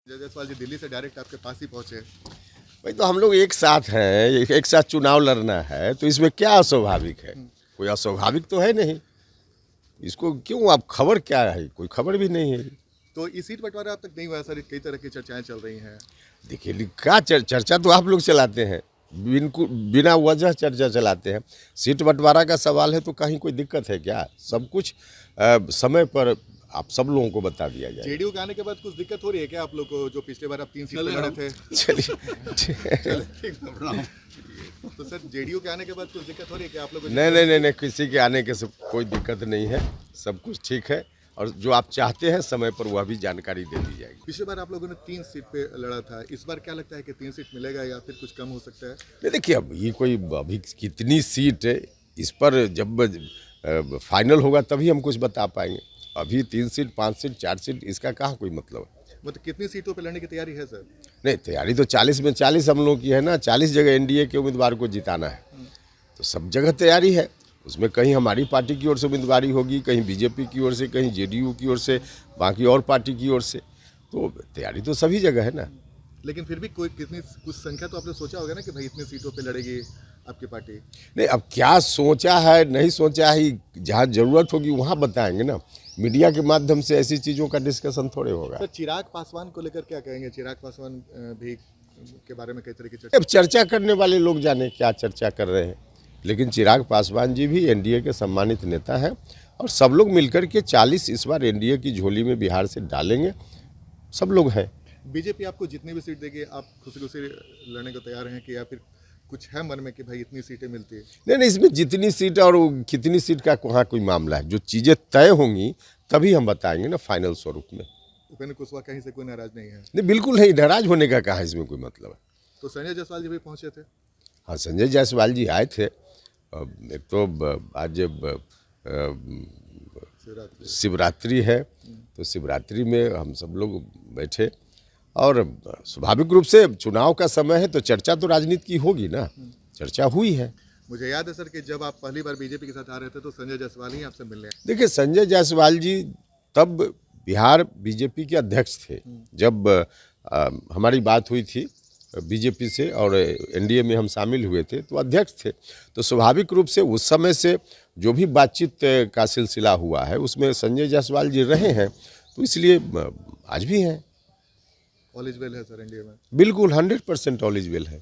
जायसवाल जी दिल्ली से डायरेक्ट आपके पास ही पहुंचे। भाई तो हम लोग एक साथ हैं, एक साथ चुनाव लड़ना है, तो इसमें क्या अस्वाभाविक है? कोई अस्वाभाविक तो है नहीं। इसको क्यों आप खबर क्या है? कोई खबर भी नहीं है। तो इस सीट बंटवारा अब तक नहीं हुआ सर, कई तरह की चर्चाएं चल रही हैं। देखिए क्या चर्चा तो आप लोग चलाते हैं, बिना वजह चर्चा चलाते हैं। सीट बंटवारा का सवाल है तो कहीं कोई दिक्कत है क्या? सब कुछ समय पर आप सब लोगों को बता दिया जाए। जेडीयू के आने के बाद कुछ दिक्कत हो रही है क्या आप लोग को, जो पिछले बार आप 3 सीट पे लड़े थे? चलिए तो सर जेडीयू के आने के बाद कुछ दिक्कत हो रही है क्या आप लोग को? नहीं, किसी के आने के से कोई दिक्कत नहीं है, सब कुछ ठीक है। और जो आप चाहते हैं समय पर वह भी जानकारी दे दी जाएगी। पिछले बार आप लोगों ने 3 सीट पे लड़ा था, इस बार क्या लगता है कि 3 सीट मिलेगा या फिर कुछ कम हो सकता है? नहीं देखिए, अब ये कोई अभी कितनी सीट है इस पर जब फाइनल होगा तभी हम कुछ बता पाएंगे। अभी 3 सीट, 5 सीट, 4 सीट इसका कहाँ कोई मतलब है। मतलब कितनी सीटों पे लड़ने की तैयारी है सर? नहीं, तैयारी तो 40 में 40 हम लोग की है ना। 40 जगह एनडीए के उम्मीदवार को जिताना है, तो सब जगह तैयारी है। उसमें कहीं हमारी पार्टी की ओर से उम्मीदवारी होगी, कहीं बीजेपी की ओर से, कहीं जेडीयू की ओर से, बाकी और पार्टी की ओर से। तो तैयारी तो सभी जगह है ना। लेकिन फिर भी कोई कुछ संख्या तो आपने सोचा होगा ना कि भाई इतनी सीटों पे लड़ेगी आपकी पार्टी? नहीं, अब क्या सोचा है नहीं सोचा है, जहाँ ज़रूरत होगी वहाँ बताएंगे ना। मीडिया के माध्यम से ऐसी चीज़ों का डिस्कशन थोड़े होगा। सर चिराग पासवान को लेकर क्या कहेंगे? चिराग पासवान भी के बारे में कई तरह की चर्चा। अब चर्चा करने वाले लोग जाने क्या चर्चा कर रहे हैं, लेकिन चिराग पासवान जी भी एनडीए के सम्मानित नेता हैं और सब लोग मिलकर के 40 इस बार एनडीए की झोली में बिहार से डालेंगे, सब लोग हैं। बीजेपी आपको जितनी भी सीट देगी आप खुशी खुशी लड़ने को तैयार हैं कि या फिर कुछ है मन में कि भाई इतनी सीटें मिलती है? नहीं, इसमें जितनी सीट और कितनी सीट का वहाँ कोई मामला है। जो चीज़ें तय होंगी तभी हम बताएंगे ना फाइनल स्वरूप में। उपेंद्र कुशवाहा कहीं से कोई नाराज नहीं है? नहीं, बिल्कुल नहीं, नाराज होने का कहा इसमें कोई मतलब है। तो संजय जायसवाल जी भी पहुंचे थे? हाँ, संजय जायसवाल जी आए थे। एक तो आज शिवरात्रि है, तो शिवरात्रि में हम सब लोग बैठे और स्वाभाविक रूप से चुनाव का समय है तो चर्चा तो राजनीति की होगी ना। चर्चा हुई है। मुझे याद है सर कि जब आप पहली बार बीजेपी के साथ आ रहे थे तो संजय जायसवाल ही आपसे मिलने आए। देखिए, संजय जायसवाल जी तब बिहार बीजेपी के अध्यक्ष थे। जब हमारी बात हुई थी बीजेपी से और एनडीए में हम शामिल हुए थे तो अध्यक्ष थे, तो स्वाभाविक रूप से उस समय से जो भी बातचीत का सिलसिला हुआ है उसमें संजय जायसवाल जी रहे हैं, तो इसलिए आज भी हैं। ऑल इज वेल है सर एनडीए में? बिल्कुल 100% ऑल इज वेल है।